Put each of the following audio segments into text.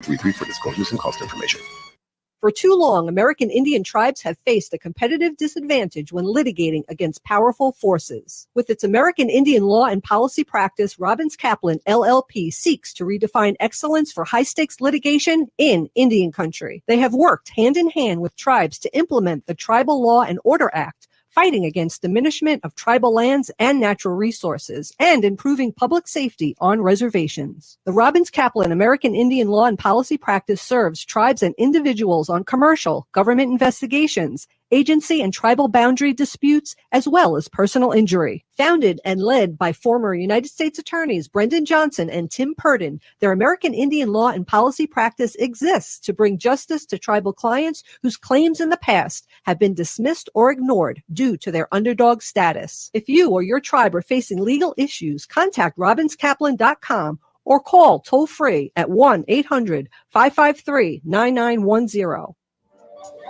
33 for disclosures and cost information. For too long, American Indian tribes have faced a competitive disadvantage when litigating against powerful forces. With its American Indian law and policy practice, Robbins Kaplan, LLP, seeks to redefine excellence for high-stakes litigation in Indian country. They have worked hand-in-hand with tribes to implement the Tribal Law and Order Act, fighting against diminishment of tribal lands and natural resources, and improving public safety on reservations. The Robbins Kaplan American Indian Law and Policy Practice serves tribes and individuals on commercial, government investigations, agency and tribal boundary disputes, as well as personal injury. Founded and led by former United States Attorneys Brendan Johnson and Tim Purdon, their American Indian Law and Policy Practice exists to bring justice to tribal clients whose claims in the past have been dismissed or ignored due to their underdog status. If you or your tribe are facing legal issues, contact robinskaplan.com or call toll-free at 1-800-553-9910.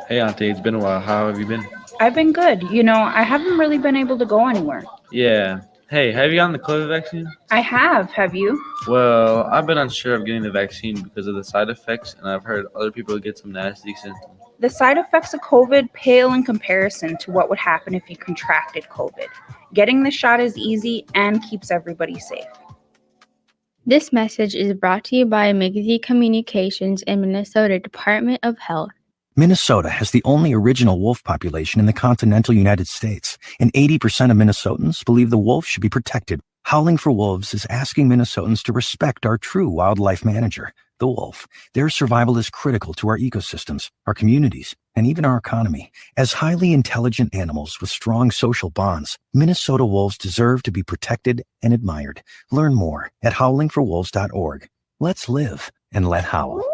Hey, Auntie, it's been a while. How have you been? I've been good. I haven't really been able to go anywhere. Yeah. Hey, have you gotten the COVID vaccine? I have. Have you? Well, I've been unsure of getting the vaccine because of the side effects, and I've heard other people get some nasty symptoms. The side effects of COVID pale in comparison to what would happen if you contracted COVID. Getting the shot is easy and keeps everybody safe. This message is brought to you by McGee Communications and Minnesota Department of Health. Minnesota has the only original wolf population in the continental United States, and 80% of Minnesotans believe the wolf should be protected. Howling for Wolves is asking Minnesotans to respect our true wildlife manager, the wolf. Their survival is critical to our ecosystems, our communities, and even our economy. As highly intelligent animals with strong social bonds, Minnesota wolves deserve to be protected and admired. Learn more at howlingforwolves.org. Let's live and let howl.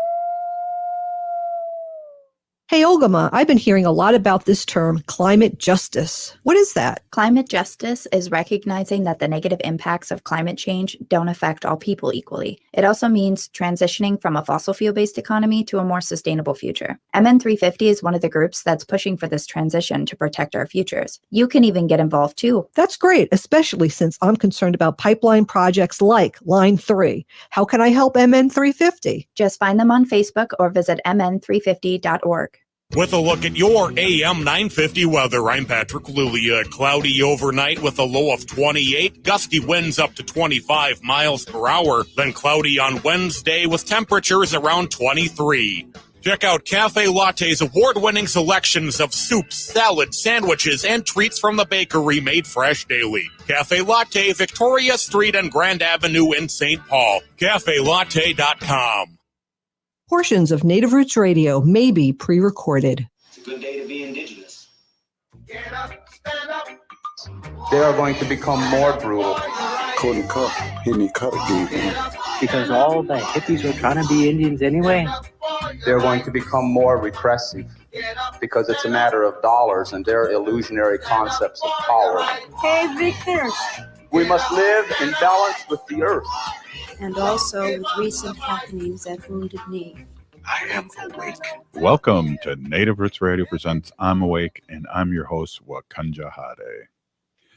Hey, Ogama, I've been hearing a lot about this term, climate justice. What is that? Climate justice is recognizing that the negative impacts of climate change don't affect all people equally. It also means transitioning from a fossil fuel-based economy to a more sustainable future. MN350 is one of the groups that's pushing for this transition to protect our futures. You can even get involved too. That's great, especially since I'm concerned about pipeline projects like Line 3. How can I help MN350? Just find them on Facebook or visit mn350.org. With a look at your AM 950 weather, I'm Patrick Lulia. Cloudy overnight with a low of 28, gusty winds up to 25 miles per hour, then cloudy on Wednesday with temperatures around 23. Check out Cafe Latte's award-winning selections of soups, salads, sandwiches, and treats from the bakery made fresh daily. Cafe Latte, Victoria Street and Grand Avenue in St. Paul. CafeLatte.com. Portions of Native Roots Radio may be pre-recorded. It's a good day to be indigenous. Get up, stand up. They are going to become more brutal. Couldn't cut, hit me cut again. Because all the hippies were trying to be Indians anyway. They're going to become more repressive because it's a matter of dollars and their illusionary concepts of power. Hey, Victor. We must live in balance with the earth. And also with recent happenings at Wounded Knee. I am awake. Welcome to Native Roots Radio presents I'm Awake, and I'm your host, Wakanja Hade.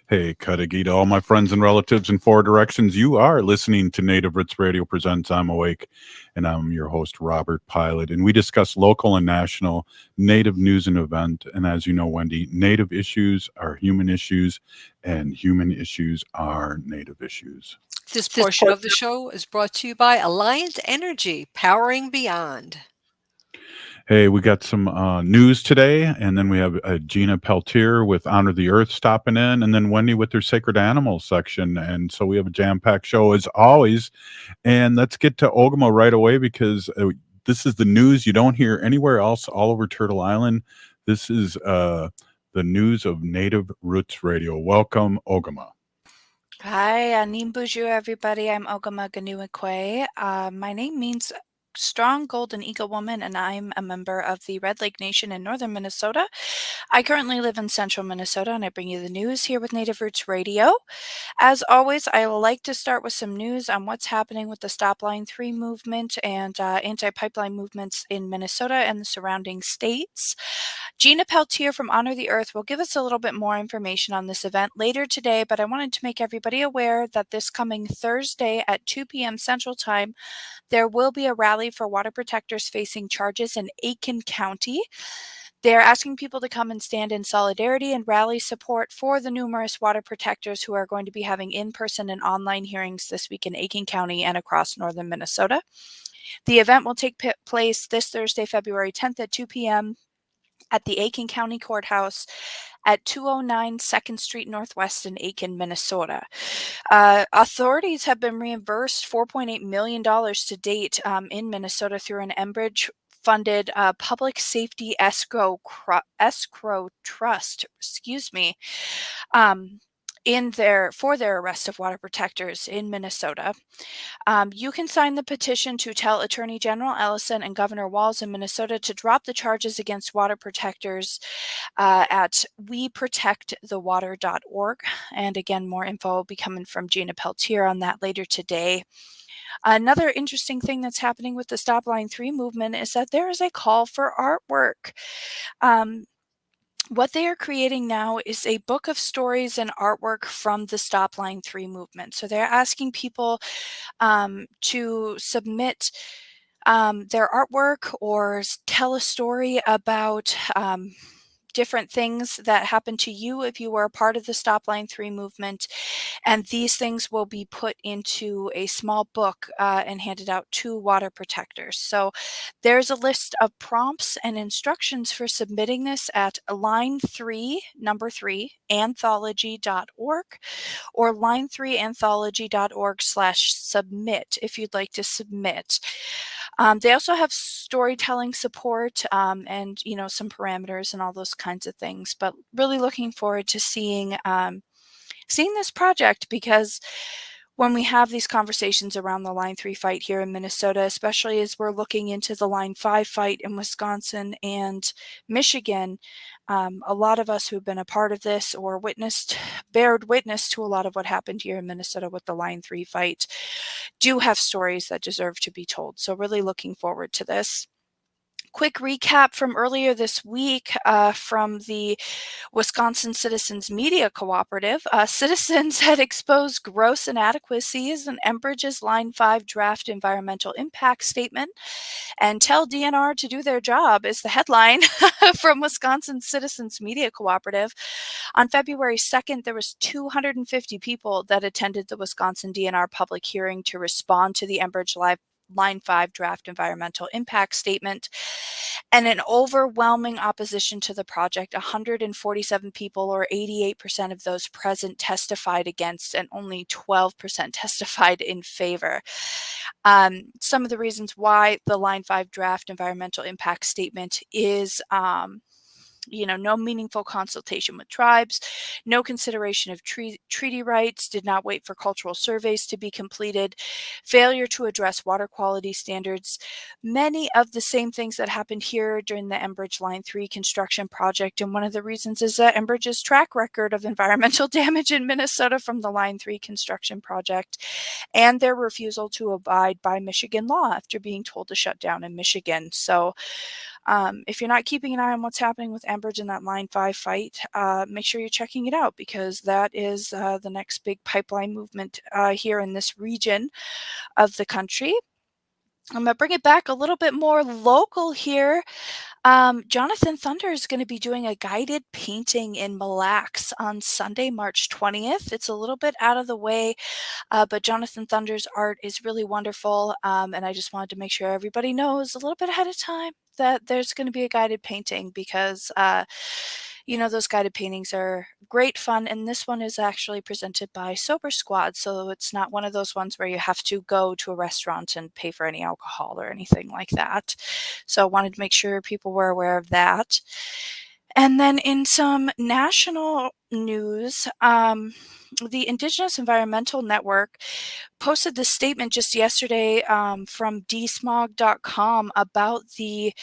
Hey, Kadagi to all my friends and relatives in four directions. You are listening to Native Roots Radio presents I'm Awake, and I'm your host, Robert Pilot. And we discuss local and national Native news and event. And as you know, Wendy, Native issues are human issues, and human issues are Native issues. This portion of the show is brought to you by Alliant Energy, powering beyond. Hey, we got some news today, and then we have Gina Peltier with Honor the Earth stopping in, and then Wendy with her Sacred Animals section. And so we have a jam-packed show as always. And let's get to Ogama right away because this is the news you don't hear anywhere else all over Turtle Island. This is the news of Native Roots Radio. Welcome, Ogama. Hi, Nimbuju, everybody. I'm Ogama Ganuikwe. My name means Strong Golden Eagle Woman, and I'm a member of the Red Lake Nation in northern Minnesota. I currently live in central Minnesota, and I bring you the news here with Native Roots Radio. As always, I like to start with some news on what's happening with the Stop Line 3 movement and anti-pipeline movements in Minnesota and the surrounding states. Gina Peltier from Honor the Earth will give us a little bit more information on this event later today, but I wanted to make everybody aware that this coming Thursday at 2 p.m. Central Time, there will be a rally for water protectors facing charges in Aiken County. They're asking people to come and stand in solidarity and rally support for the numerous water protectors who are going to be having in-person and online hearings this week in Aiken County and across northern Minnesota. The event will take place this Thursday, February 10th at 2 p.m. at the Aiken County Courthouse at 209 2nd Street Northwest in Aiken, Minnesota. Authorities have been reimbursed $4.8 million to date in Minnesota through an Enbridge funded public safety escrow trust, for their arrest of water protectors in Minnesota. You can sign the petition to tell Attorney General Ellison and Governor Walz in Minnesota to drop the charges against water protectors at weprotectthewater.org. And again, more info will be coming from Gina Peltier on that later today. Another interesting thing that's happening with the Stop Line 3 movement is that there is a call for artwork. What they are creating now is a book of stories and artwork from the Stop Line 3 movement. So they're asking people to submit their artwork or tell a story about different things that happened to you if you were a part of the Stop Line 3 movement. And these things will be put into a small book and handed out to water protectors. So there's a list of prompts and instructions for submitting this at line3, number 3, anthology.org or line3anthology.org/submit if you'd like to submit. They also have storytelling support and, some parameters and all those kinds of things, but really looking forward to seeing this project, because when we have these conversations around the Line 3 fight here in Minnesota, especially as we're looking into the Line 5 fight in Wisconsin and Michigan, a lot of us who've been a part of this or bared witness to a lot of what happened here in Minnesota with the Line 3 fight do have stories that deserve to be told. So really looking forward to this. Quick recap from earlier this week from the Wisconsin Citizens Media Cooperative. Citizens had exposed gross inadequacies in Enbridge's Line 5 draft environmental impact statement, and tell DNR to do their job is the headline from Wisconsin Citizens Media Cooperative. On February 2nd, there was 250 people that attended the Wisconsin DNR public hearing to respond to the Enbridge Line 5 draft environmental impact statement, and an overwhelming opposition to the project. 147 people, or 88% of those present, testified against, and only 12% testified in favor. Some of the reasons why the Line 5 draft environmental impact statement is no meaningful consultation with tribes, no consideration of treaty rights, did not wait for cultural surveys to be completed, failure to address water quality standards, many of the same things that happened here during the Enbridge Line 3 construction project. And one of the reasons is that Enbridge's track record of environmental damage in Minnesota from the Line 3 construction project, and their refusal to abide by Michigan law after being told to shut down in Michigan. So if you're not keeping an eye on what's happening with Enbridge in that Line 5 fight, make sure you're checking it out, because that is the next big pipeline movement here in this region of the country. I'm going to bring it back a little bit more local here. Jonathan Thunder is going to be doing a guided painting in Mille Lacs on Sunday, March 20th. It's a little bit out of the way, but Jonathan Thunder's art is really wonderful, and I just wanted to make sure everybody knows a little bit ahead of time that there's going to be a guided painting, because those guided paintings are great fun, and this one is actually presented by Sober Squad, so it's not one of those ones where you have to go to a restaurant and pay for any alcohol or anything like that. So I wanted to make sure people were aware of that. And then in some national news, the Indigenous Environmental Network posted this statement just yesterday from dsmog.com about the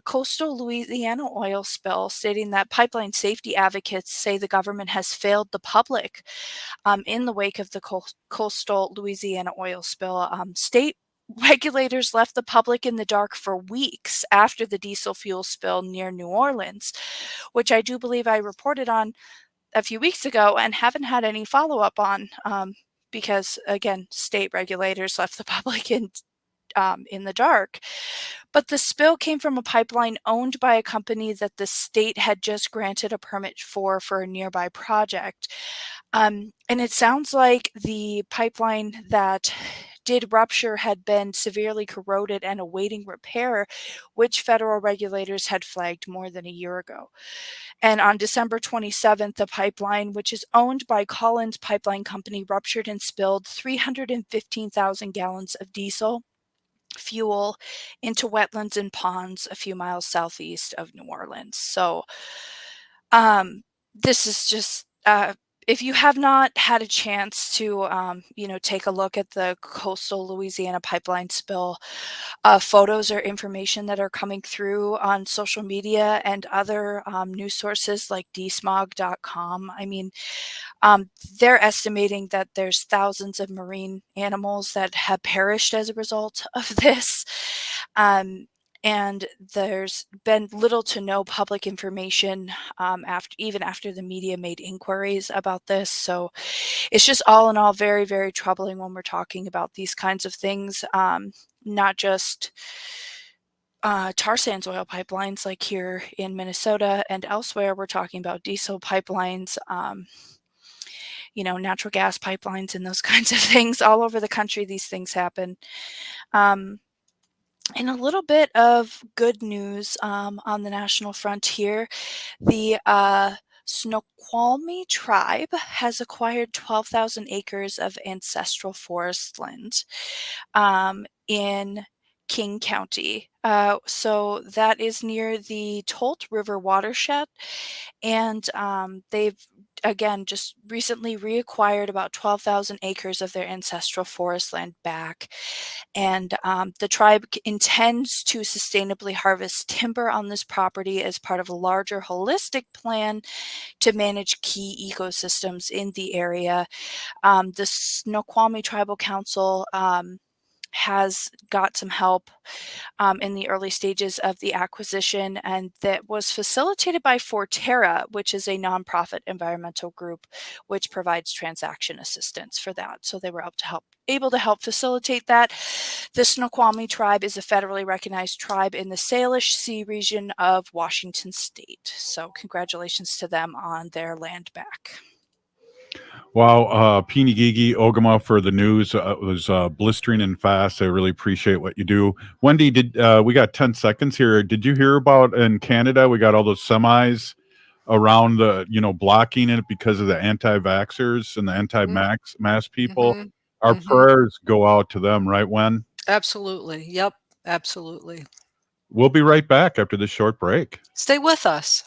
coastal Louisiana oil spill, stating that pipeline safety advocates say the government has failed the public in the wake of the coastal Louisiana oil spill. regulators left the public in the dark for weeks after the diesel fuel spill near New Orleans, which I do believe I reported on a few weeks ago and haven't had any follow-up on because, again, state regulators left the public in the dark. But the spill came from a pipeline owned by a company that the state had just granted a permit for a nearby project. And it sounds like the pipeline that did rupture had been severely corroded and awaiting repair, which federal regulators had flagged more than a year ago. And on December 27th, the pipeline, which is owned by Collins Pipeline Company, ruptured and spilled 315,000 gallons of diesel fuel into wetlands and ponds a few miles southeast of New Orleans. So this is just if you have not had a chance to take a look at the coastal Louisiana pipeline spill photos or information that are coming through on social media and other news sources like dsmog.com, I mean, they're estimating that there's thousands of marine animals that have perished as a result of this. And there's been little to no public information even after the media made inquiries about this. So it's just all in all very, very troubling when we're talking about these kinds of things, not just tar sands oil pipelines like here in Minnesota and elsewhere. We're talking about diesel pipelines, natural gas pipelines and those kinds of things. All over the country, these things happen. And a little bit of good news on the national frontier. The Snoqualmie Tribe has acquired 12,000 acres of ancestral forest land in King County. So that is near the Tolt River watershed. And they've, again, just recently reacquired about 12,000 acres of their ancestral forest land back. And the tribe intends to sustainably harvest timber on this property as part of a larger holistic plan to manage key ecosystems in the area. The Snoqualmie Tribal Council has got some help in the early stages of the acquisition, and that was facilitated by Forterra, which is a nonprofit environmental group which provides transaction assistance for that. So they were able to help facilitate that. The Snoqualmie Tribe is a federally recognized tribe in the Salish Sea region of Washington State. So congratulations to them on their land back. Wow, Peeny Gigi, Ogama for the news. It was blistering and fast. I really appreciate what you do. Wendy, we got 10 seconds here. Did you hear about in Canada, we got all those semis around the, blocking it because of the anti-vaxxers and the anti-mask people? Mm-hmm. Our prayers go out to them, right, Wen? Absolutely. Yep. Absolutely. We'll be right back after this short break. Stay with us.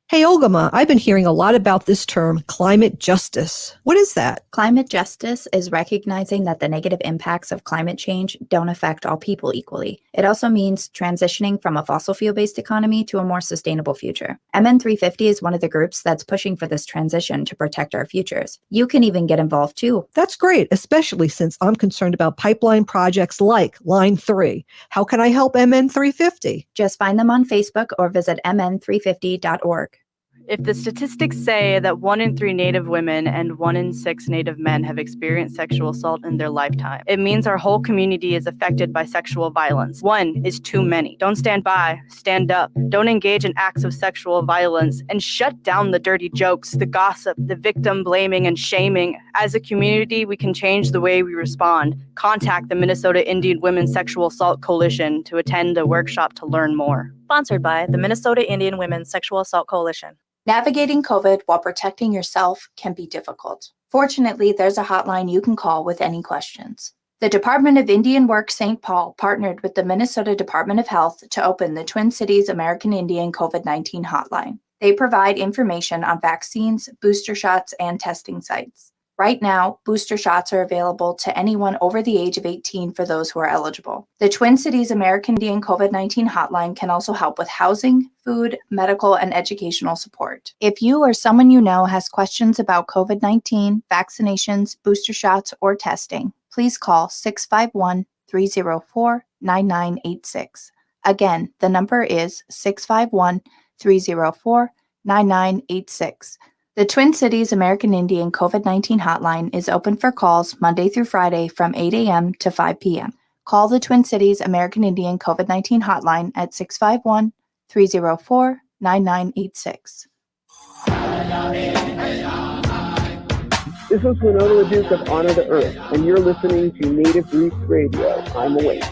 Hey, Ogama, I've been hearing a lot about this term, climate justice. What is that? Climate justice is recognizing that the negative impacts of climate change don't affect all people equally. It also means transitioning from a fossil fuel-based economy to a more sustainable future. MN350 is one of the groups that's pushing for this transition to protect our futures. You can even get involved too. That's great, especially since I'm concerned about pipeline projects like Line 3. How can I help MN350? Just find them on Facebook or visit mn350.org. If the statistics say that 1 in 3 Native women and 1 in 6 Native men have experienced sexual assault in their lifetime, it means our whole community is affected by sexual violence. 1 is too many. Don't stand by, stand up. Don't engage in acts of sexual violence, and shut down the dirty jokes, the gossip, the victim blaming and shaming. As a community, we can change the way we respond. Contact the Minnesota Indian Women's Sexual Assault Coalition to attend a workshop to learn more. Sponsored by the Minnesota Indian Women's Sexual Assault Coalition. Navigating COVID while protecting yourself can be difficult. Fortunately, there's a hotline you can call with any questions. The Department of Indian Work St. Paul partnered with the Minnesota Department of Health to open the Twin Cities American Indian COVID-19 hotline. They provide information on vaccines, booster shots, and testing sites. Right now, booster shots are available to anyone over the age of 18 for those who are eligible. The Twin Cities American Indian COVID-19 hotline can also help with housing, food, medical, and educational support. If you or someone you know has questions about COVID-19, vaccinations, booster shots, or testing, please call 651-304-9986. Again, the number is 651-304-9986. The Twin Cities American Indian COVID-19 hotline is open for calls Monday through Friday from 8 a.m. to 5 p.m. Call the Twin Cities American Indian COVID-19 hotline at 651-304-9986. This is Winona LaDuke of Honor the Earth, and you're listening to Native Roots Radio. I'm Awake.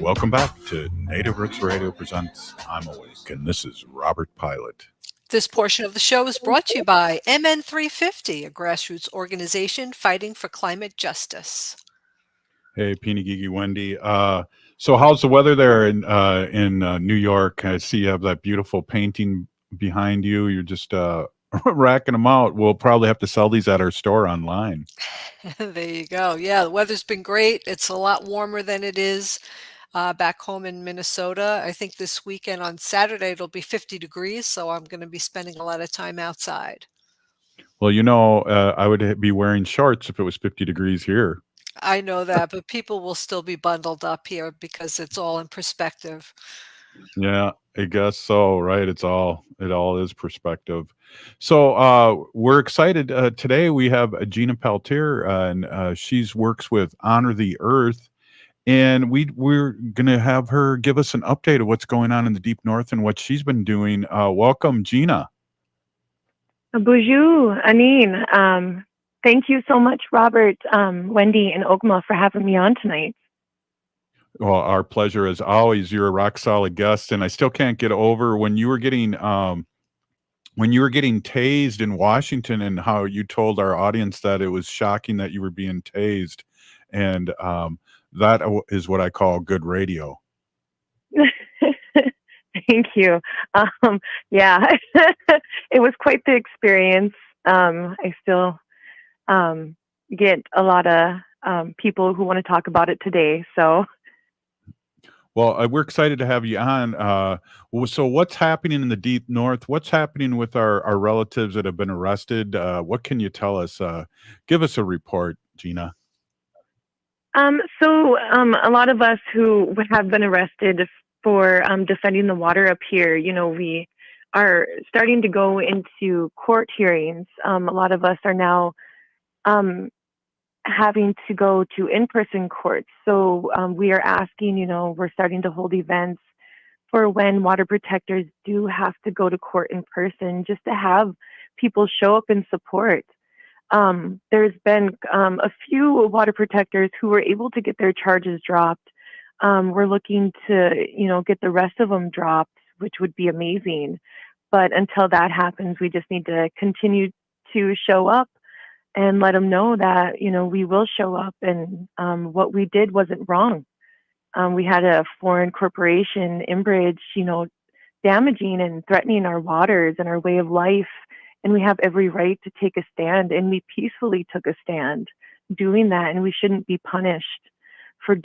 Welcome back to Native Roots Radio presents I'm Awake, and this is Robert Pilot. This portion of the show is brought to you by MN350, a grassroots organization fighting for climate justice. Hey, Peeny Gigi Wendy. So how's the weather there in New York? I see you have that beautiful painting behind you. You're just racking them out. We'll probably have to sell these at our store online. There you go. Yeah, the weather's been great. It's a lot warmer than it is back home in Minnesota. I think this weekend on Saturday it'll be 50 degrees, so I'm going to be spending a lot of time outside. Well, I would be wearing shorts if it was 50 degrees here. I know that, but people will still be bundled up here because it's all in perspective. Yeah, I guess so, right? It all is perspective. So we're excited. Today we have Gina Peltier, and she works with Honor the Earth. And we're going to have her give us an update of what's going on in the Deep North and what she's been doing. Welcome, Gina. Bonjour, Anine. Thank you so much, Robert, Wendy, and Ogma for having me on tonight. Well, our pleasure as always. You're a rock solid guest, and I still can't get over when you were getting tased in Washington, and how you told our audience that it was shocking that you were being tased, and that is what I call good radio. Thank you. Yeah, it was quite the experience. I still get a lot of people who want to talk about it today. So, well, we're excited to have you on. So what's happening in the Deep North? What's happening with our relatives that have been arrested? What can you tell us? Give us a report, Gina. So a lot of us who have been arrested for defending the water up here, we are starting to go into court hearings. A lot of us are now having to go to in-person courts. So we are asking, we're starting to hold events for when water protectors do have to go to court in person, just to have people show up and support. There's been a few water protectors who were able to get their charges dropped. We're looking to, get the rest of them dropped, which would be amazing. But until that happens, we just need to continue to show up and let them know that, we will show up, and what we did wasn't wrong. We had a foreign corporation, Enbridge, damaging and threatening our waters and our way of life. And we have every right to take a stand, and we peacefully took a stand doing that, and we shouldn't be punished for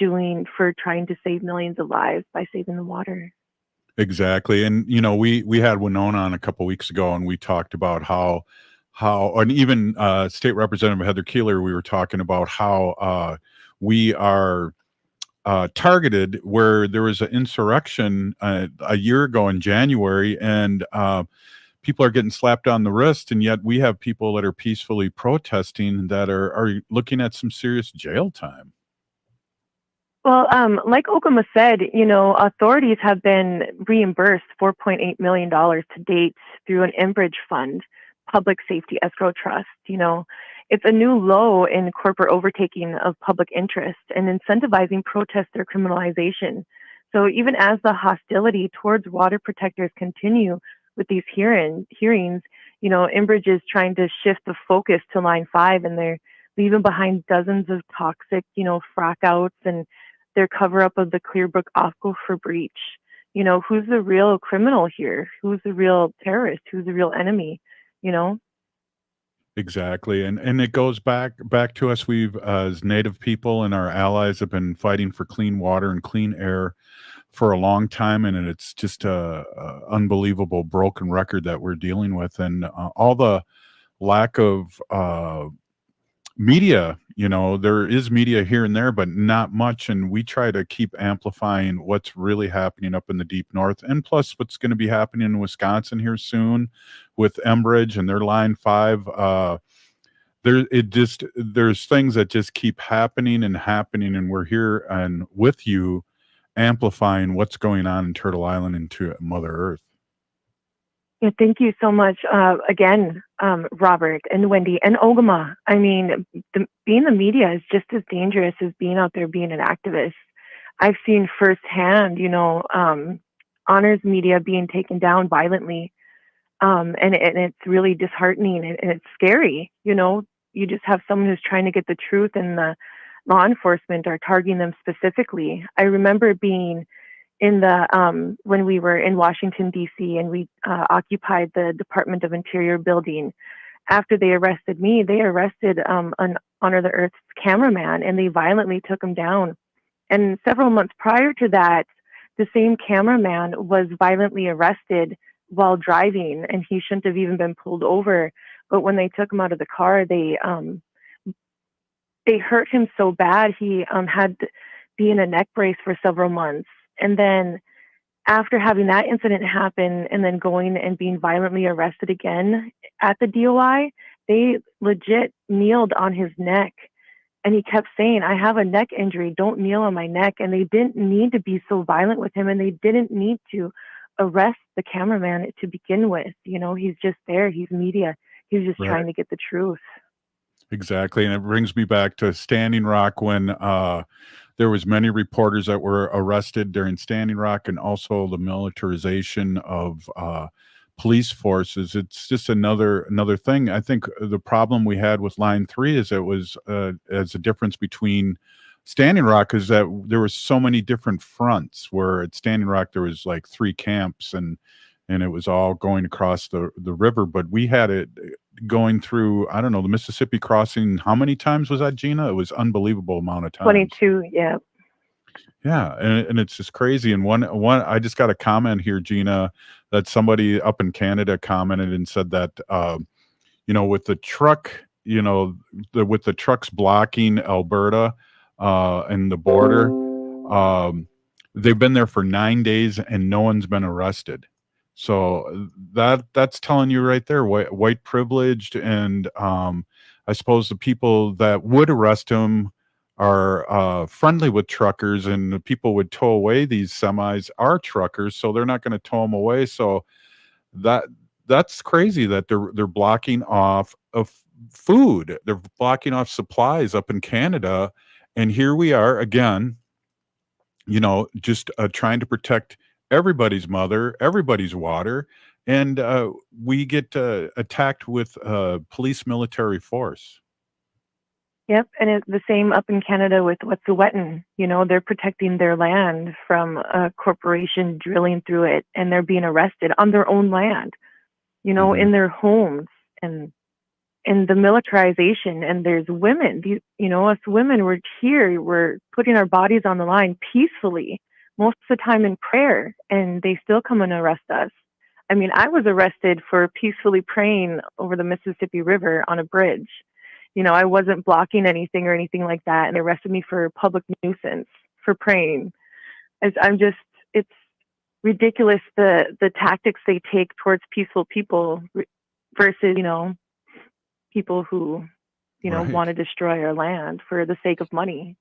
trying to save millions of lives by saving the water. Exactly. And we had Winona on a couple weeks ago, and we talked about how and even State Representative Heather Keeler, we were talking about how we are targeted, where there was an insurrection a year ago in January, and people are getting slapped on the wrist, and yet we have people that are peacefully protesting that are looking at some serious jail time. Well, like Okama said, authorities have been reimbursed $4.8 million to date through an Enbridge fund, Public Safety Escrow Trust. It's a new low in corporate overtaking of public interest and incentivizing protest or criminalization. So even as the hostility towards water protectors continue with these hearings, Enbridge is trying to shift the focus to Line 5, and they're leaving behind dozens of toxic, frack outs and their cover-up of the Clearbrook aquifer breach. Who's the real criminal here? Who's the real terrorist? Who's the real enemy? Exactly. And it goes back to us. We've, as Native people and our allies, have been fighting for clean water and clean air for a long time, and it's just a unbelievable broken record that we're dealing with, and all the lack of media, there is media here and there, but not much. And we try to keep amplifying what's really happening up in the deep north. And plus what's going to be happening in Wisconsin here soon with Enbridge and their Line 5. There's things that just keep happening, and we're here and with you amplifying what's going on in Turtle Island and to Mother Earth. Yeah, thank you so much again, Robert and Wendy and Ogama. I mean, being the media is just as dangerous as being out there being an activist. I've seen firsthand, honors media being taken down violently, and it's really disheartening and it's scary. You just have someone who's trying to get the truth, and the law enforcement are targeting them specifically. I remember being in the when we were in Washington, D.C., and we occupied the Department of Interior building. After they arrested me, they arrested an Honor the Earth's cameraman, and they violently took him down. And several months prior to that, the same cameraman was violently arrested while driving, and he shouldn't have even been pulled over. But when they took him out of the car, they hurt him so bad he had to be in a neck brace for several months. And then after having that incident happen and then going and being violently arrested again at the DOI, they legit kneeled on his neck. And he kept saying, I have a neck injury, don't kneel on my neck. And they didn't need to be so violent with him, and they didn't need to arrest the cameraman to begin with. He's just there. He's media. He's just trying to get the truth. Exactly. And it brings me back to Standing Rock when there was many reporters that were arrested during Standing Rock, and also the militarization of police forces. It's just another thing. I think the problem we had with Line 3 is it was as a difference between Standing Rock is that there were so many different fronts, where at Standing Rock there was like 3 camps and it was all going across the river, but we had it going through, I don't know, the Mississippi crossing. How many times was that, Gina? It was unbelievable amount of times. 22, yeah. Yeah, and it's just crazy. And one, I just got a comment here, Gina, that somebody up in Canada commented and said that, with the truck, with the trucks blocking Alberta and the border, they've been there for 9 days and no one's been arrested. So that's telling you right there, white privileged, and I suppose the people that would arrest him are friendly with truckers, and the people would tow away these semis are truckers, so they're not going to tow them away. So that's crazy that they're blocking off of food, they're blocking off supplies up in Canada, and here we are again, just trying to protect everybody's mother, everybody's water, and we get attacked with police military force. Yep, and it's the same up in Canada with Wet'suwet'en. They're protecting their land from a corporation drilling through it, and they're being arrested on their own land, in their homes, and the militarization. And there's women, us women, we're here, we're putting our bodies on the line peacefully, most of the time in prayer, and they still come and arrest us. I mean, I was arrested for peacefully praying over the Mississippi River on a bridge. I wasn't blocking anything or anything like that, and they arrested me for public nuisance for praying. It's ridiculous the tactics they take towards peaceful people versus, people who, Right. want to destroy our land for the sake of money.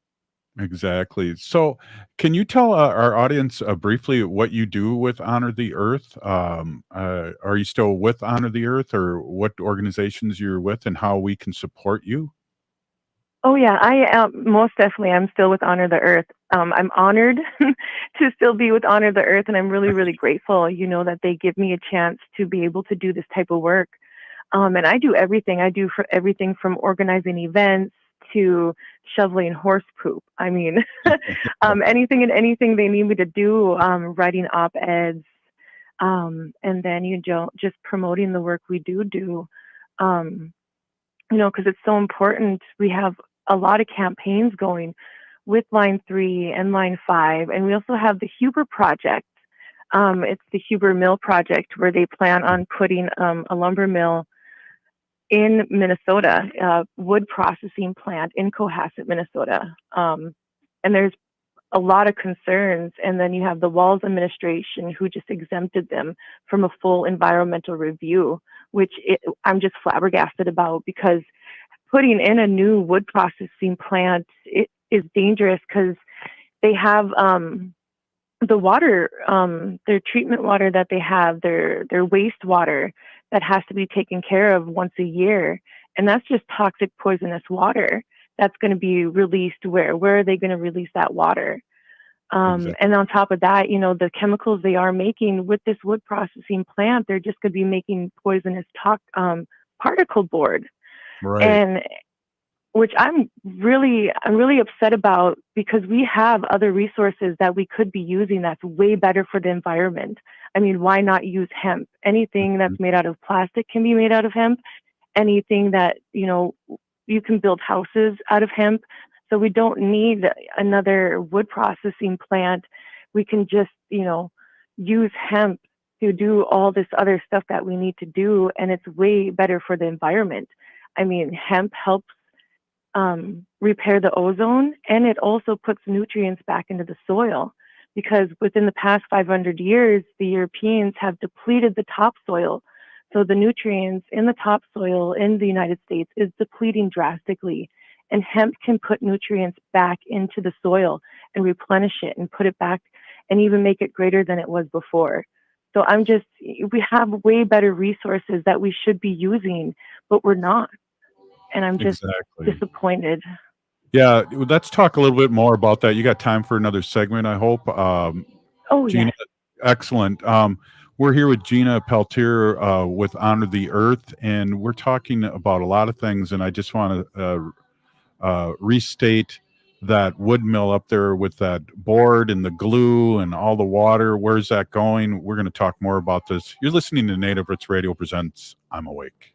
Exactly. So, can you tell our audience briefly what you do with Honor the Earth? Are you still with Honor the Earth, or what organizations you're with, and how we can support you? Oh yeah, I most definitely. I'm still with Honor the Earth. I'm honored to still be with Honor the Earth, and I'm really, really grateful, that they give me a chance to be able to do this type of work. And I do everything. I do for everything from organizing events to shoveling horse poop. I mean, anything and anything they need me to do, writing op-eds, and then, just promoting the work we do, because it's so important. We have a lot of campaigns going with Line 3 and Line 5, and we also have the Huber Project. It's the Huber Mill Project, where they plan on putting a lumber mill in Minnesota, a wood processing plant in Cohasset, Minnesota. And there's a lot of concerns. And then you have the Walz administration who just exempted them from a full environmental review, which I'm just flabbergasted about, because putting in a new wood processing plant is dangerous, because they have the water, their treatment water that they have, their wastewater that has to be taken care of once a year. And that's just toxic, poisonous water that's going to be released where? Where are they going to release that water? Exactly. And on top of that, the chemicals they are making with this wood processing plant, they're just going to be making poisonous particle board. Right. And which I'm really upset about, because we have other resources that we could be using that's way better for the environment. I mean, why not use hemp? Anything that's made out of plastic can be made out of hemp. Anything that, you can build houses out of hemp. So we don't need another wood processing plant. We can just, use hemp to do all this other stuff that we need to do. And it's way better for the environment. I mean, hemp helps repair the ozone, and it also puts nutrients back into the soil, because within the past 500 years, the Europeans have depleted the topsoil. So the nutrients in the topsoil in the United States is depleting drastically, and hemp can put nutrients back into the soil and replenish it and put it back and even make it greater than it was before. So we have way better resources that we should be using, but we're not. And I'm just disappointed. Yeah, let's talk a little bit more about that. You got time for another segment, I hope. Gina, yes. Excellent. We're here with Gina Peltier with Honor the Earth, and we're talking about a lot of things, and I just want to restate that wood mill up there with that board and the glue and all the water. Where's that going? We're going to talk more about this. You're listening to Native Roots Radio presents I'm Awake.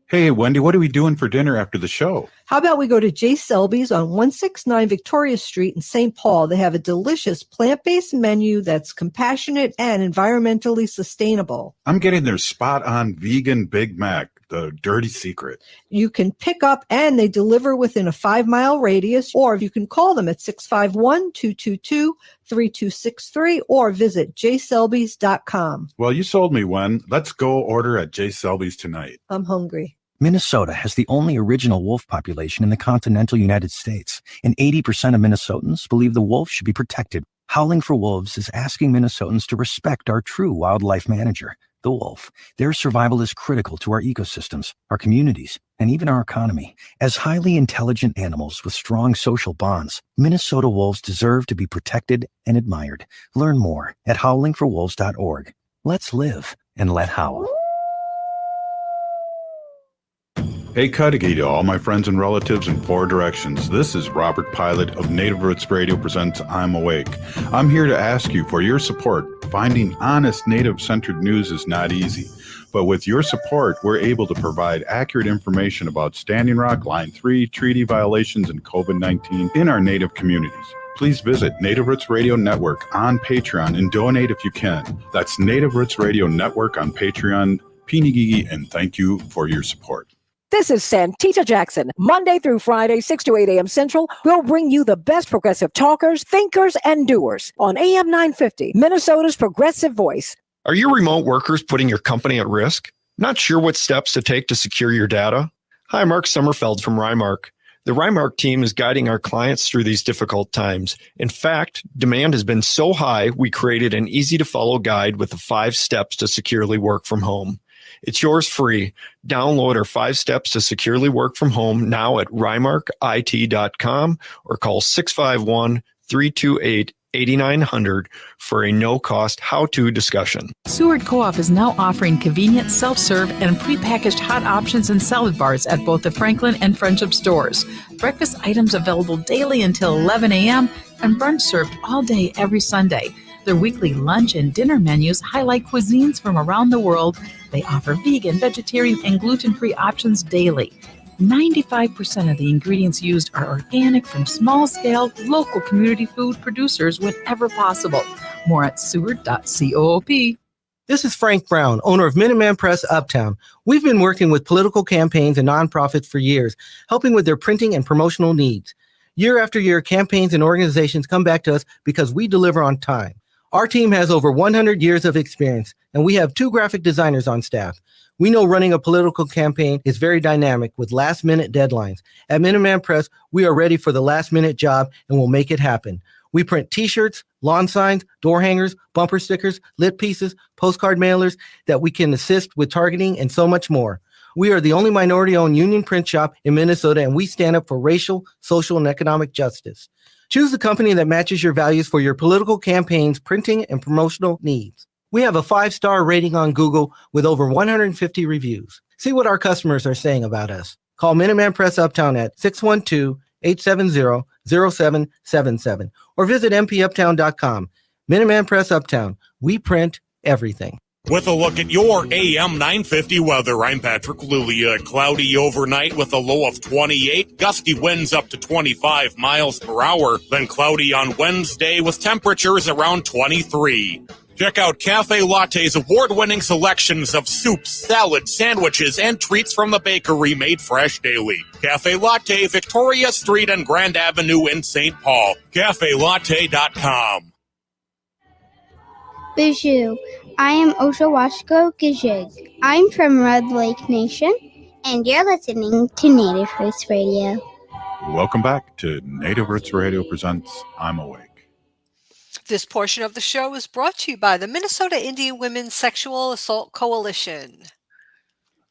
Hey, Wendy, what are we doing for dinner after the show? How about we go to J. Selby's on 169 Victoria Street in St. Paul? They have a delicious plant-based menu that's compassionate and environmentally sustainable. I'm getting their spot-on vegan Big Mac, the dirty secret. You can pick up and they deliver within a 5-mile radius, or you can call them at 651-222-3263 or visit jselbys.com. Well, you sold me, Wen. Let's go order at J. Selby's tonight. I'm hungry. Minnesota has the only original wolf population in the continental United States, and 80% of Minnesotans believe the wolf should be protected. Howling for Wolves is asking Minnesotans to respect our true wildlife manager, the wolf. Their survival is critical to our ecosystems, our communities, and even our economy. As highly intelligent animals with strong social bonds, Minnesota wolves deserve to be protected and admired. Learn more at howlingforwolves.org. Let's live and let howl. Hey, Cudahy to all my friends and relatives in 4 directions. This is Robert Pilot of Native Roots Radio presents I'm Awake. I'm here to ask you for your support. Finding honest Native-centered news is not easy, but with your support, we're able to provide accurate information about Standing Rock, Line 3, treaty violations, and COVID-19 in our Native communities. Please visit Native Roots Radio Network on Patreon and donate if you can. That's Native Roots Radio Network on Patreon. Pinigigi, and thank you for your support. This is Santita Jackson. Monday through Friday, 6 to 8 a.m. Central, we'll bring you the best progressive talkers, thinkers, and doers on AM 950, Minnesota's progressive voice. Are you remote workers putting your company at risk? Not sure what steps to take to secure your data? Hi, Mark Sommerfeld from Rymark. The Rymark team is guiding our clients through these difficult times. In fact, demand has been so high, we created an easy-to-follow guide with the 5 steps to securely work from home. It's yours free. Download our 5 steps to securely work from home now at rymarkit.com or call 651-328-8900 for a no-cost how-to discussion. Seward Co-op is now offering convenient self-serve and prepackaged hot options and salad bars at both the Franklin and Friendship stores. Breakfast items available daily until 11 a.m. and brunch served all day every Sunday. Their weekly lunch and dinner menus highlight cuisines from around the world. They offer vegan, vegetarian, and gluten-free options daily. 95% of the ingredients used are organic from small-scale, local community food producers whenever possible. More at seward.coop. This is Frank Brown, owner of Minuteman Press Uptown. We've been working with political campaigns and nonprofits for years, helping with their printing and promotional needs. Year after year, campaigns and organizations come back to us because we deliver on time. Our team has over 100 years of experience, and we have 2 graphic designers on staff. We know running a political campaign is very dynamic with last-minute deadlines. At Minuteman Press, we are ready for the last-minute job and will make it happen. We print T-shirts, lawn signs, door hangers, bumper stickers, lit pieces, postcard mailers that we can assist with targeting and so much more. We are the only minority-owned union print shop in Minnesota, and we stand up for racial, social, and economic justice. Choose the company that matches your values for your political campaigns, printing, and promotional needs. We have a 5-star rating on Google with over 150 reviews. See what our customers are saying about us. Call Minuteman Press Uptown at 612-870-0777 or visit mpuptown.com. Minuteman Press Uptown. We print everything. With a look at your AM 950 weather, I'm Patrick Lulia. Cloudy overnight with a low of 28, gusty winds up to 25 miles per hour, then cloudy on Wednesday with temperatures around 23. Check out Cafe Latte's award-winning selections of soups, salads, sandwiches, and treats from the bakery made fresh daily. Cafe Latte, Victoria Street and Grand Avenue in St. Paul. CafeLatte.com. Bijou. I am Oshawashko Gijig. I'm from Red Lake Nation, and you're listening to Native Roots Radio. Welcome back to Native Roots Radio presents I'm Awake. This portion of the show is brought to you by the Minnesota Indian Women's Sexual Assault Coalition.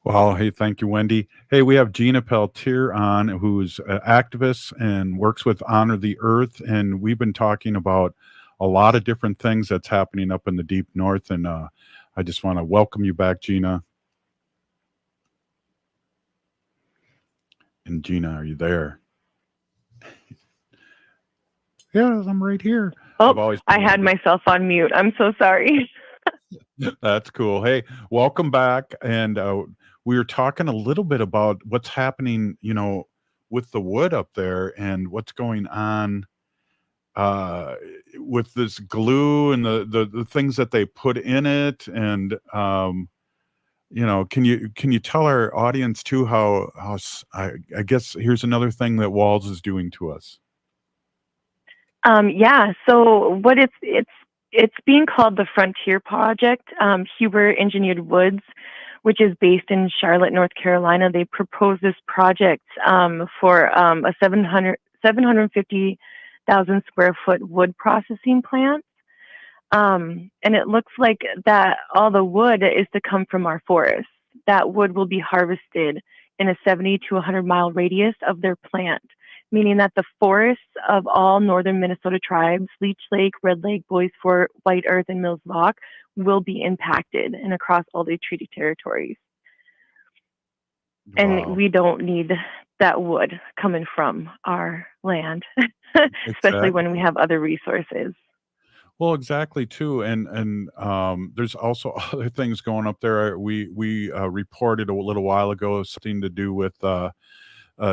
Well, hey, thank you, Wendy. Hey, we have Gina Peltier on, who's an activist and works with Honor the Earth, and we've been talking about a lot of different things that's happening up in the deep north, and I just want to welcome you back, Gina. And Gina, are you there? Yeah, I'm right here. Oh, I had myself on mute. I'm so sorry. That's cool. Hey, welcome back. And we were talking a little bit about what's happening, with the wood up there and what's going on with this glue and the things that they put in it. And, can you tell our audience too how I guess here's another thing that Walls is doing to us. Yeah. So what it's being called the Frontier Project. Huber Engineered Woods, which is based in Charlotte, North Carolina. They proposed this project for a 750,000 square foot wood processing plant. And it looks like that all the wood is to come from our forests. That wood will be harvested in a 70 to 100 mile radius of their plant, meaning that the forests of all northern Minnesota tribes, Leech Lake, Red Lake, Bois Forte, White Earth, and Mills Lock, will be impacted and across all the treaty territories. Wow. And we don't need that wood coming from our land, especially when we have other resources. Well, exactly too, and there's also other things going up there. We reported a little while ago something to do with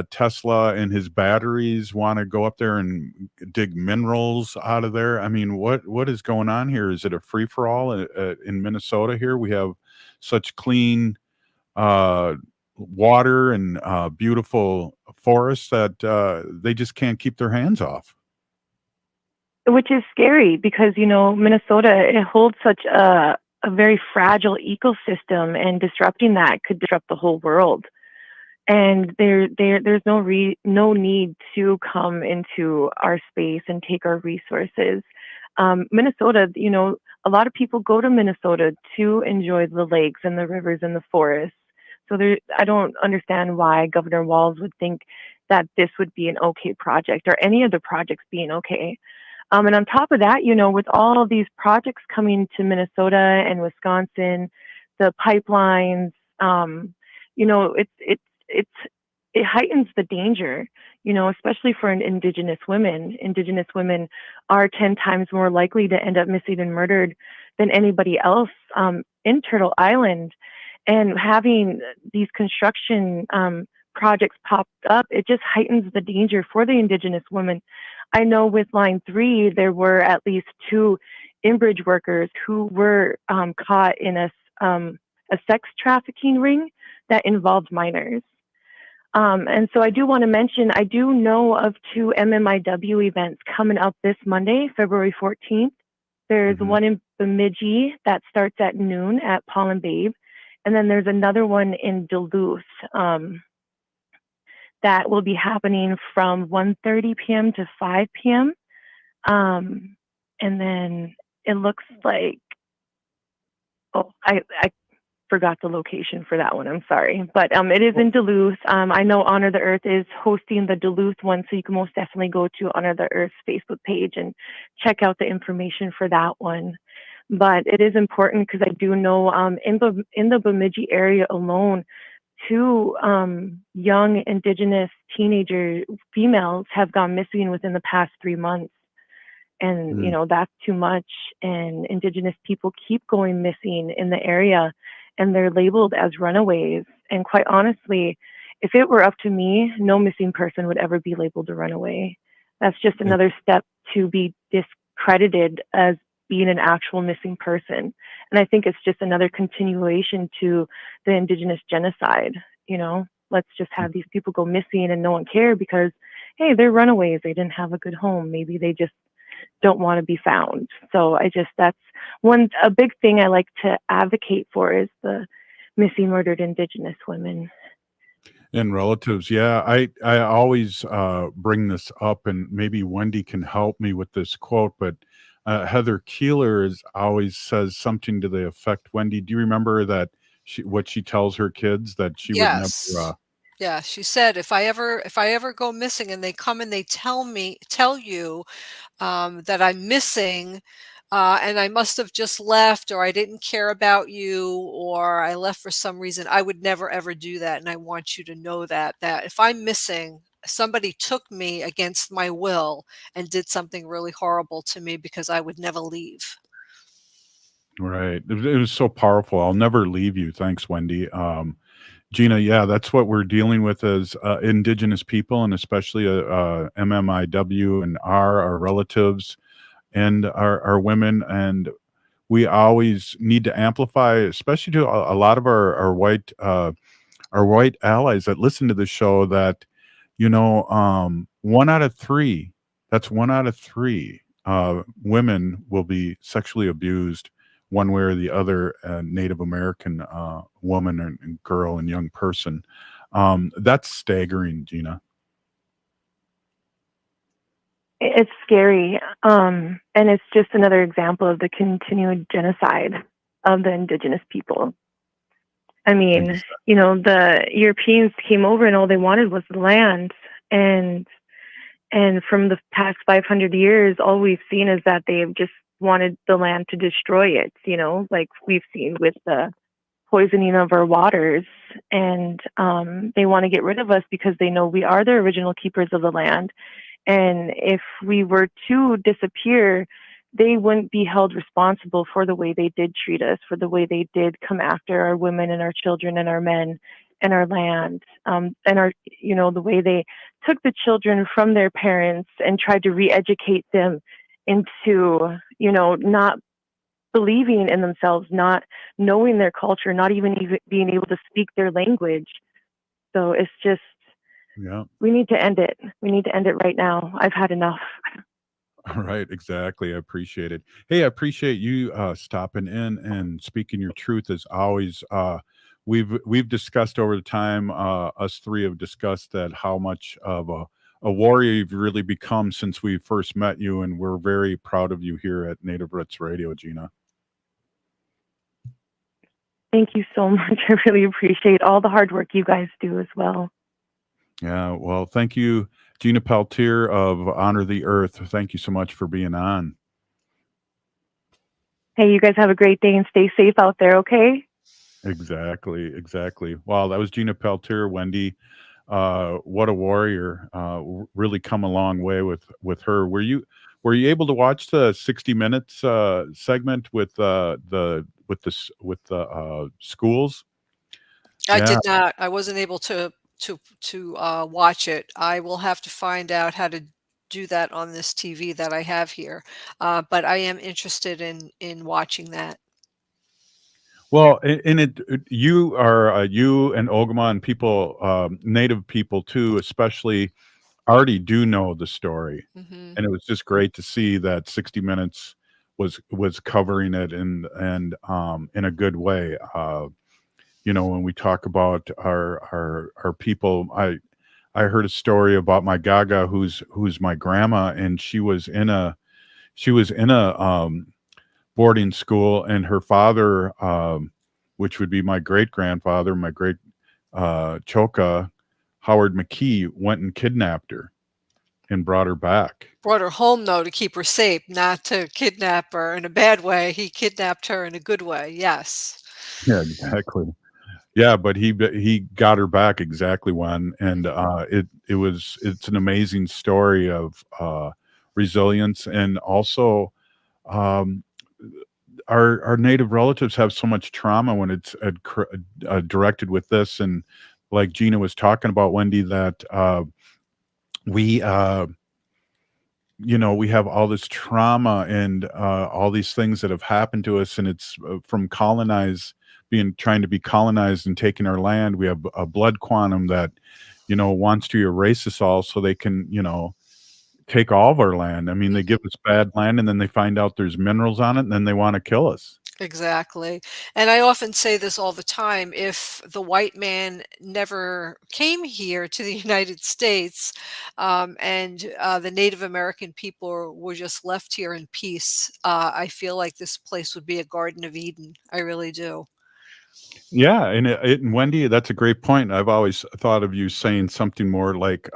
Tesla and his batteries want to go up there and dig minerals out of there. I mean, what is going on here? Is it a free for all in Minnesota? Here we have such clean water and beautiful forests that they just can't keep their hands off. Which is scary because, Minnesota, it holds such a very fragile ecosystem, and disrupting that could disrupt the whole world. And there's no need to come into our space and take our resources. Minnesota, a lot of people go to Minnesota to enjoy the lakes and the rivers and the forests. So I don't understand why Governor Walz would think that this would be an okay project or any of the projects being okay. And on top of that, with all of these projects coming to Minnesota and Wisconsin, the pipelines, it heightens the danger, especially for Indigenous women. Indigenous women are 10 times more likely to end up missing and murdered than anybody else in Turtle Island. And having these construction projects popped up, it just heightens the danger for the Indigenous women. I know with Line 3, there were at least 2 in-bridge workers who were caught in a sex trafficking ring that involved minors. And so I do want to mention, I do know of 2 MMIW events coming up this Monday, February 14th. There's one in Bemidji that starts at noon at Paul and Babe. And then there's another one in Duluth that will be happening from 1:30 p.m. to 5 p.m. And then it looks like, I forgot the location for that one. I'm sorry, but it is in Duluth. I know Honor the Earth is hosting the Duluth one, so you can most definitely go to Honor the Earth's Facebook page and check out the information for that one. But it is important because I do know in the Bemidji area alone, 2 young Indigenous teenager females have gone missing within the past 3 months. And, you know, that's too much. And Indigenous people keep going missing in the area, and they're labeled as runaways. And quite honestly, if it were up to me, no missing person would ever be labeled a runaway. That's just another step to be discredited as being an actual missing person. And I think it's just another continuation to the Indigenous genocide. You know, let's just have these people go missing and no one care because, hey, they're runaways. They didn't have a good home. Maybe they just don't want to be found. So that's a big thing I like to advocate for is the missing, murdered Indigenous women. And relatives. Yeah, I always bring this up, and maybe Wendy can help me with this quote, but Heather Keeler always says something to the effect, Wendy, do you remember that what she tells her kids that she would Yes. never Yeah, she said, if I ever go missing and they come and they tell you that I'm missing, and I must have just left, or I didn't care about you, or I left for some reason, I would never ever do that. And I want you to know that if I'm missing, somebody took me against my will and did something really horrible to me because I would never leave. Right. It was so powerful. I'll never leave you. Thanks, Wendy. Gina, yeah, that's what we're dealing with as Indigenous people, and especially MMIW and our relatives and our women. And we always need to amplify, especially to a lot of our white allies that listen to the show, that, you know, 1 out of 3, that's 1 out of 3 women will be sexually abused one way or the other, Native American woman and girl and young person. That's staggering, Gina. It's scary. And it's just another example of the continued genocide of the Indigenous people. I mean, you know, the Europeans came over and all they wanted was the land. And from the past 500 years, all we've seen is that they've just wanted the land to destroy it, you know, like we've seen with the poisoning of our waters. And they want to get rid of us because they know we are the original keepers of the land. And if we were to disappear, they wouldn't be held responsible for the way they did treat us, for the way they did come after our women and our children and our men and our land, and our, you know, the way they took the children from their parents and tried to re-educate them into, you know, not believing in themselves, not knowing their culture, not even being able to speak their language. So it's just, yeah, we need to end it. We need to end it right now. I've had enough. All right, exactly. I appreciate it. Hey, I appreciate you stopping in and speaking your truth as always. We've discussed over the time, us three have discussed that how much of a warrior you've really become since we first met you, and we're very proud of you here at Native Roots Radio, Gina. Thank you so much. I really appreciate all the hard work you guys do as well. Yeah, well, thank you, Gina Peltier of Honor the Earth. Thank you so much for being on. Hey, you guys have a great day and stay safe out there, okay? Exactly. Wow, that was Gina Peltier, Wendy. What a warrior. Really come a long way with her. Were you able to watch the 60 Minutes segment with the schools? I did not. I wasn't able to watch it. I will have to find out how to do that on this TV that I have here, but I am interested in watching that. Well, you are you and Ogama and people, native people too, especially, already do know the story, Hmm. and it was just great to see that 60 Minutes was covering it and in a good way. When we talk about our people, I heard a story about my Gaga, who's my grandma, and she was in a boarding school, and her father, which would be my great grandfather, my great Choka, Howard McKee, went and kidnapped her and brought her back. Brought her home though to keep her safe, not to kidnap her in a bad way. He kidnapped her in a good way. Yes. Yeah, exactly. Yeah, but he got her back exactly when, and it's an amazing story of resilience, and also um, our native relatives have so much trauma when it's directed with this, and like Gina was talking about, Wendy, that we we have all this trauma and all these things that have happened to us, and it's from trying to be colonized and taking our land. We have a blood quantum that wants to erase us all so they can take all of our land. I mean, they give us bad land, and then they find out there's minerals on it, and then they want to kill us. Exactly. And I often say this all the time, if the white man never came here to the United States, and the Native American people were just left here in peace, I feel like this place would be a Garden of Eden. I really do. Yeah, and Wendy, that's a great point. I've always thought of you saying something more like,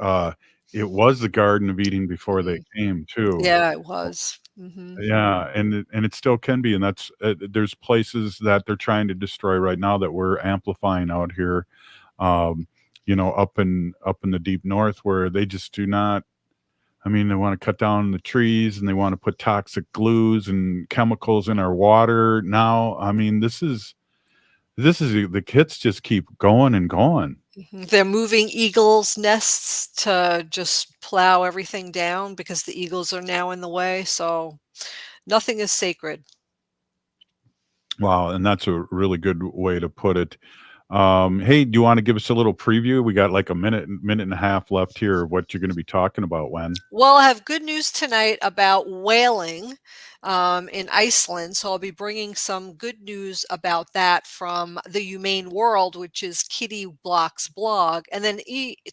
it was the Garden of Eden before they came too. Yeah, it was. Hmm. Yeah, and it still can be, and that's there's places that they're trying to destroy right now that we're amplifying out here, up in the deep north, where they just do not. I mean, they want to cut down the trees, and they want to put toxic glues and chemicals in our water. Now, I mean, this is the kids just keep going and going. They're moving eagles' nests to just plow everything down because the eagles are now in the way. So nothing is sacred. Wow, and that's a really good way to put it. Hey, do you want to give us a little preview? We got like a minute and a half left here of what you're going to be talking about, Wen. Well, I have good news tonight about whaling in Iceland. So I'll be bringing some good news about that from the Humane World, which is Kitty Block's blog. And then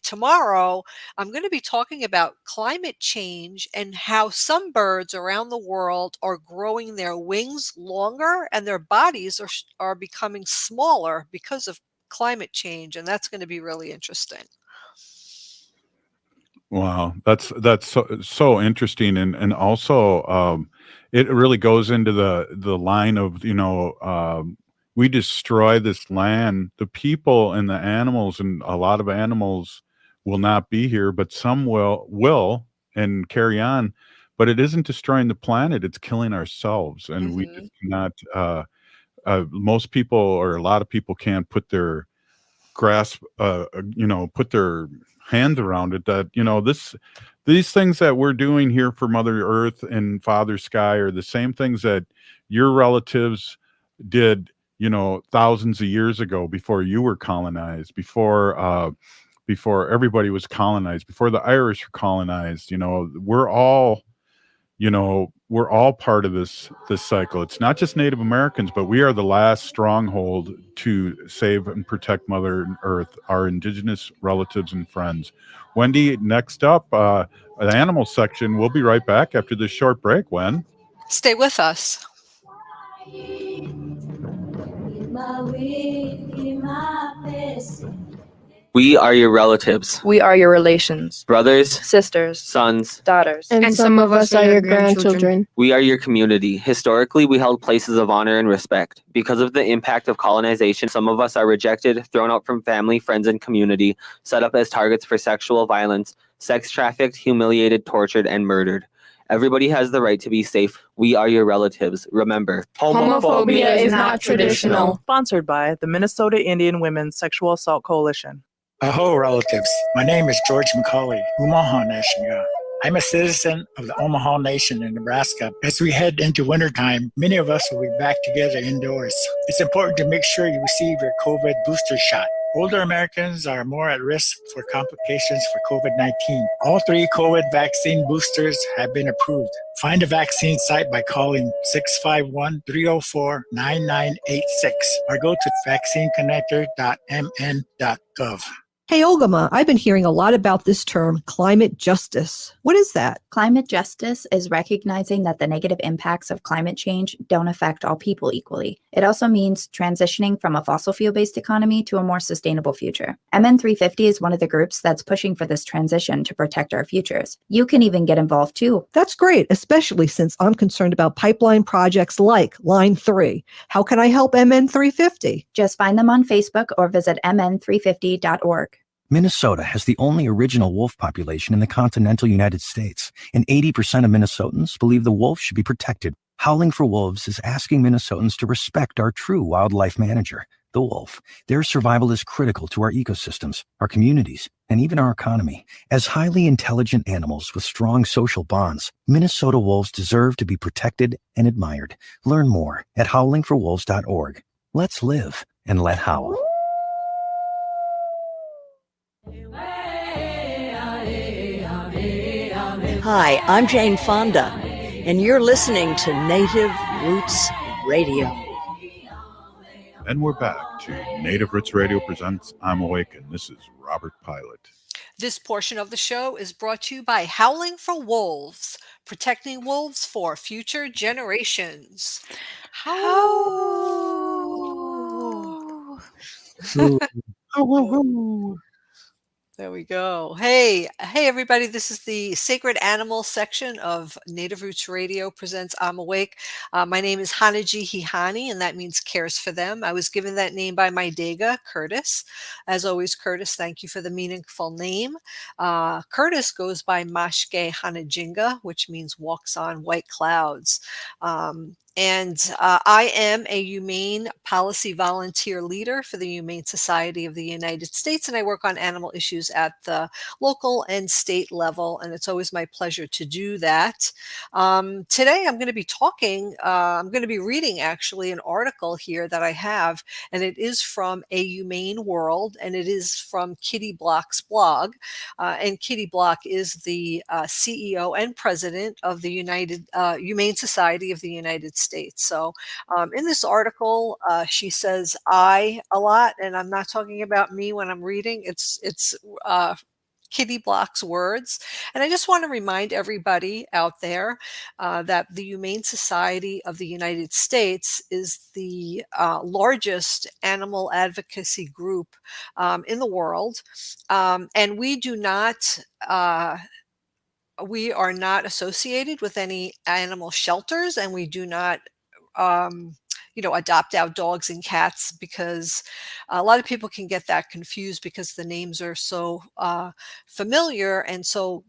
tomorrow, I'm going to be talking about climate change and how some birds around the world are growing their wings longer and their bodies are becoming smaller because of climate change. And that's going to be really interesting. Wow, that's so interesting, and also it really goes into the line of we destroy this land, the people and the animals, and a lot of animals will not be here, but some will and carry on. But it isn't destroying the planet; it's killing ourselves, and we just cannot. Most people, or a lot of people, can't put their put their hands around it, that these things that we're doing here for Mother Earth and Father Sky are the same things that your relatives did thousands of years ago, before you were colonized, before everybody was colonized, before the Irish were colonized. We're all part of this cycle. It's not just Native Americans, but we are the last stronghold to save and protect Mother Earth, our indigenous relatives and friends. Wendy, next up, the animal section. We'll be right back after this short break. Wen? Stay with us. We are your relatives. We are your relations, Brothers, sisters, sons, daughters, and some of us are your grandchildren. We are your community. Historically, we held places of honor and respect. Because of the impact of colonization, some of us are rejected, thrown out from family, friends, and community, set up as targets for sexual violence, sex trafficked, humiliated, tortured, and murdered. Everybody has the right to be safe. We are your relatives. Remember, homophobia is not traditional. Sponsored by the Minnesota Indian Women's Sexual Assault Coalition. Aho, relatives. My name is George McCauley. Umaha Nashinga. I'm a citizen of the Omaha Nation in Nebraska. As we head into wintertime, many of us will be back together indoors. It's important to make sure you receive your COVID booster shot. Older Americans are more at risk for complications for COVID-19. All 3 COVID vaccine boosters have been approved. Find a vaccine site by calling 651-304-9986 or go to vaccineconnector.mn.gov. Hey, Ogama, I've been hearing a lot about this term, climate justice. What is that? Climate justice is recognizing that the negative impacts of climate change don't affect all people equally. It also means transitioning from a fossil fuel-based economy to a more sustainable future. MN350 is one of the groups that's pushing for this transition to protect our futures. You can even get involved too. That's great, especially since I'm concerned about pipeline projects like Line 3. How can I help MN350? Just find them on Facebook or visit mn350.org. Minnesota has the only original wolf population in the continental United States, and 80% of Minnesotans believe the wolf should be protected. Howling for Wolves is asking Minnesotans to respect our true wildlife manager, the wolf. Their survival is critical to our ecosystems, our communities, and even our economy. As highly intelligent animals with strong social bonds, Minnesota wolves deserve to be protected and admired. Learn more at howlingforwolves.org. Let's live and let howl. Hi, I'm Jane Fonda, and you're listening to Native Roots Radio. And we're back to Native Roots Radio presents I'm Awake, and this is Robert Pilot. This portion of the show is brought to you by Howling for Wolves, protecting wolves for future generations. There we go. Hey, everybody. This is the Sacred Animal section of Native Roots Radio presents I'm Awake. My name is Hanaji Hihani, and that means cares for them. I was given that name by my Dega, Curtis. As always, Curtis, thank you for the meaningful name. Curtis goes by Mashke Hanajinga, which means walks on white clouds. I am a humane policy volunteer leader for the Humane Society of the United States, and I work on animal issues at the local and state level, and it's always my pleasure to do that. Today I'm going to be I'm going to be reading actually an article here that I have, and it is from A Humane World, and it is from Kitty Block's blog. And Kitty Block is the CEO and president of the Humane Society of the United States. So in this article, she says I a lot, and I'm not talking about me when I'm reading. It's Kitty Block's words. And I just want to remind everybody out there that the Humane Society of the United States is the largest animal advocacy group in the world. And we are not associated with any animal shelters, and we do not adopt out dogs and cats, because a lot of people can get that confused because the names are so familiar and so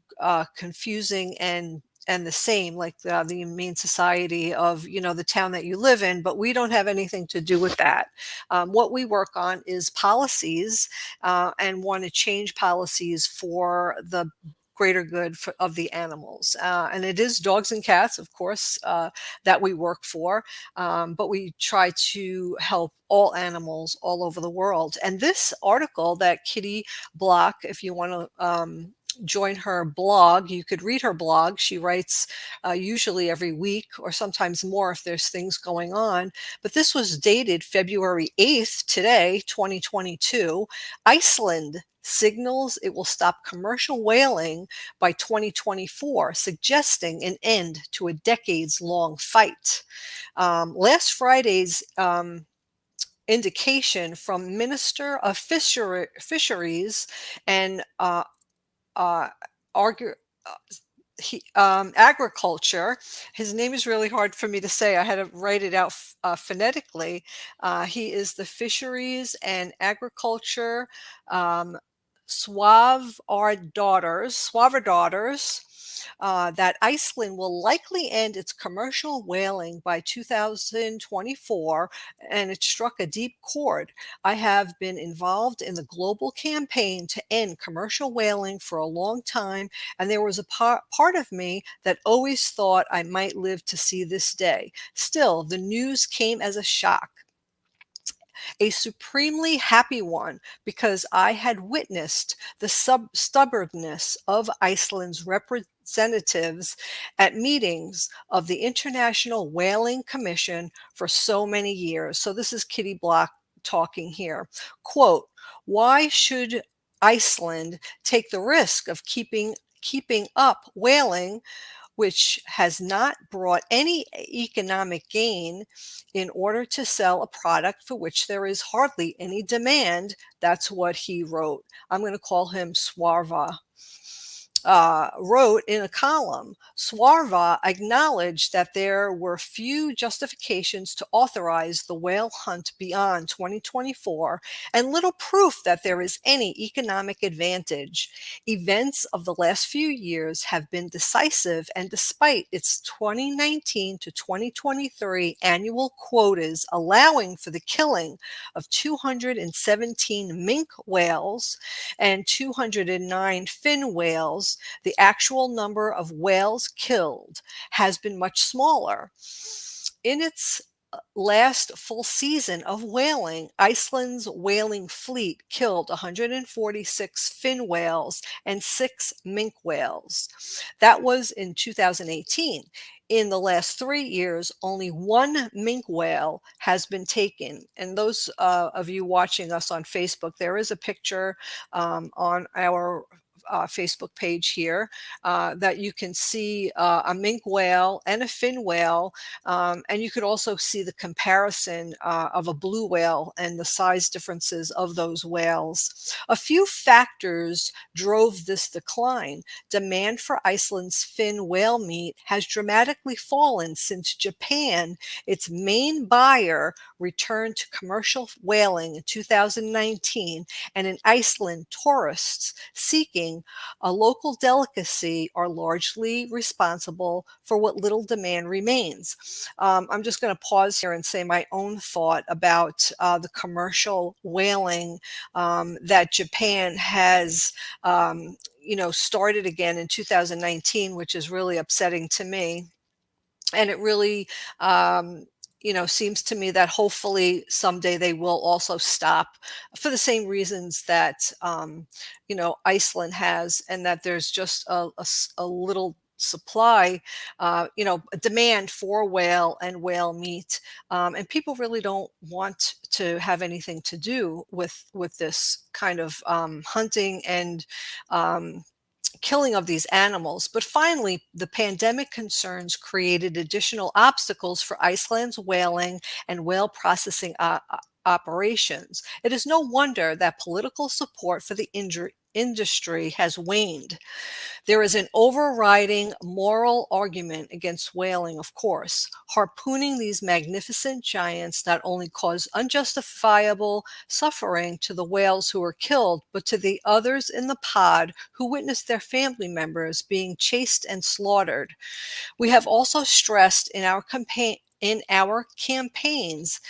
confusing and the same, like the Humane Society of the town that you live in, but we don't have anything to do with that. What we work on is policies and want to change policies for the greater good of the animals. And it is dogs and cats, of course, that we work for, but we try to help all animals all over the world. And this article that Kitty Block, if you want to join her blog, you could read her blog. She writes usually every week or sometimes more if there's things going on. But this was dated February 8th, today, 2022. Iceland signals it will stop commercial whaling by 2024, suggesting an end to a decades-long fight. Last Friday's indication from Minister of Fisheries and agriculture. His name is really hard for me to say. I had to write it out phonetically. He is the Fisheries and Agriculture Suave our daughters, that Iceland will likely end its commercial whaling by 2024, and it struck a deep chord. I have been involved in the global campaign to end commercial whaling for a long time, and there was a part of me that always thought I might live to see this day. Still, the news came as a shock. A supremely happy one, because I had witnessed the stubbornness of Iceland's representatives at meetings of the International Whaling Commission for so many years. So this is Kitty Block talking here. Quote, why should Iceland take the risk of keeping up whaling, which has not brought any economic gain, in order to sell a product for which there is hardly any demand? That's what he wrote. I'm going to call him Swarva. Wrote in a column. Swarva acknowledged that there were few justifications to authorize the whale hunt beyond 2024 and little proof that there is any economic advantage. Events of the last few years have been decisive, and despite its 2019 to 2023 annual quotas allowing for the killing of 217 minke whales and 209 fin whales, the actual number of whales killed has been much smaller. In its last full season of whaling, Iceland's whaling fleet killed 146 fin whales and 6 minke whales. That was in 2018. In the last 3 years, only 1 minke whale has been taken. And those of you watching us on Facebook, there is a picture on our Facebook page here that you can see a minke whale and a fin whale, and you could also see the comparison of a blue whale and the size differences of those whales. A few factors drove this decline. Demand for Iceland's fin whale meat has dramatically fallen since Japan, its main buyer, returned to commercial whaling in 2019, and in Iceland, tourists seeking a local delicacy are largely responsible for what little demand remains. I'm just going to pause here and say my own thought about the commercial whaling that Japan has started again in 2019, which is really upsetting to me. And it really seems to me that hopefully someday they will also stop for the same reasons that Iceland has, and that there's just a little supply, a demand for whale and whale meat, and people really don't want to have anything to do with this kind of hunting and killing of these animals. But finally, the pandemic concerns created additional obstacles for Iceland's whaling and whale processing operations. It is no wonder that political support for the industry has waned. There is an overriding moral argument against whaling, of course. Harpooning these magnificent giants not only caused unjustifiable suffering to the whales who were killed, but to the others in the pod who witnessed their family members being chased and slaughtered. We have also stressed in our campaigns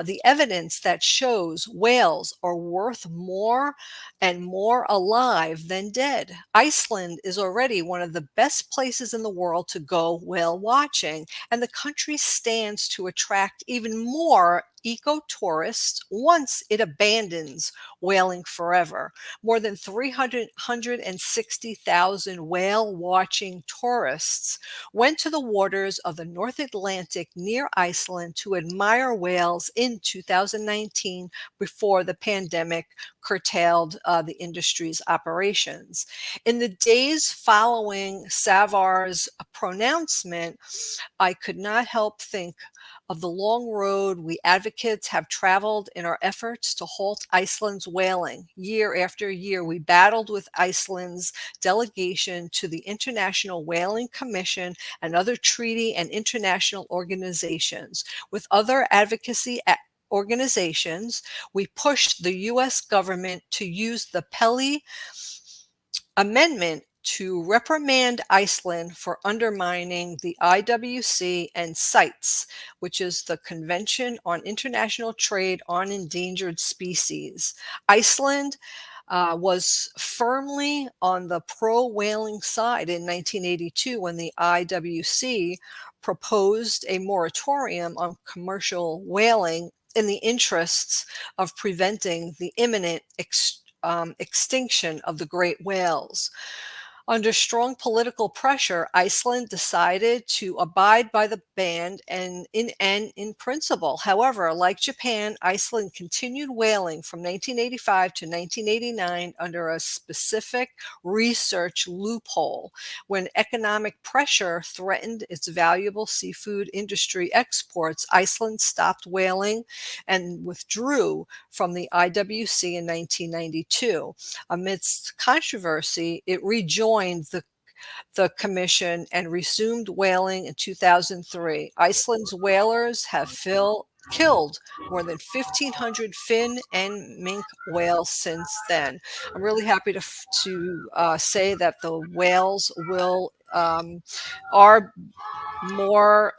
the evidence that shows whales are worth more and more alive than dead. Iceland is already one of the best places in the world to go whale watching, and the country stands to attract even more eco-tourists once it abandons whaling forever. More than 360,000 whale-watching tourists went to the waters of the North Atlantic near Iceland to admire whales in 2019 before the pandemic curtailed the industry's operations. In the days following Savar's pronouncement, I could not help think of the long road we advocates have traveled in our efforts to halt Iceland's whaling. Year after year, we battled with Iceland's delegation to the International Whaling Commission and other treaty and international organizations. With other advocacy organizations, we pushed the U.S. government to use the Pelly Amendment to reprimand Iceland for undermining the IWC and CITES, which is the Convention on International Trade on Endangered Species. Iceland was firmly on the pro-whaling side in 1982 when the IWC proposed a moratorium on commercial whaling in the interests of preventing the imminent extinction of the great whales. Under strong political pressure, Iceland decided to abide by the ban and in principle. However, like Japan, Iceland continued whaling from 1985 to 1989 under a specific research loophole. When economic pressure threatened its valuable seafood industry exports, Iceland stopped whaling and withdrew from the IWC in 1992. Amidst controversy, it rejoined the commission and resumed whaling in 2003. Iceland's whalers have killed more than 1,500 fin and minke whales since then. I'm really happy to say that the whales are more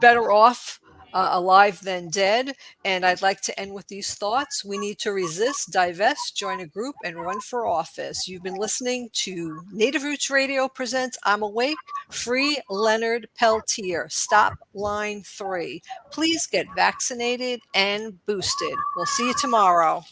better off alive than dead. And I'd like to end with these thoughts. We need to resist, divest, join a group, and run for office. You've been listening to Native Roots Radio presents I'm Awake. Free Leonard Peltier. Stop line 3. Please get vaccinated and boosted. We'll see you tomorrow.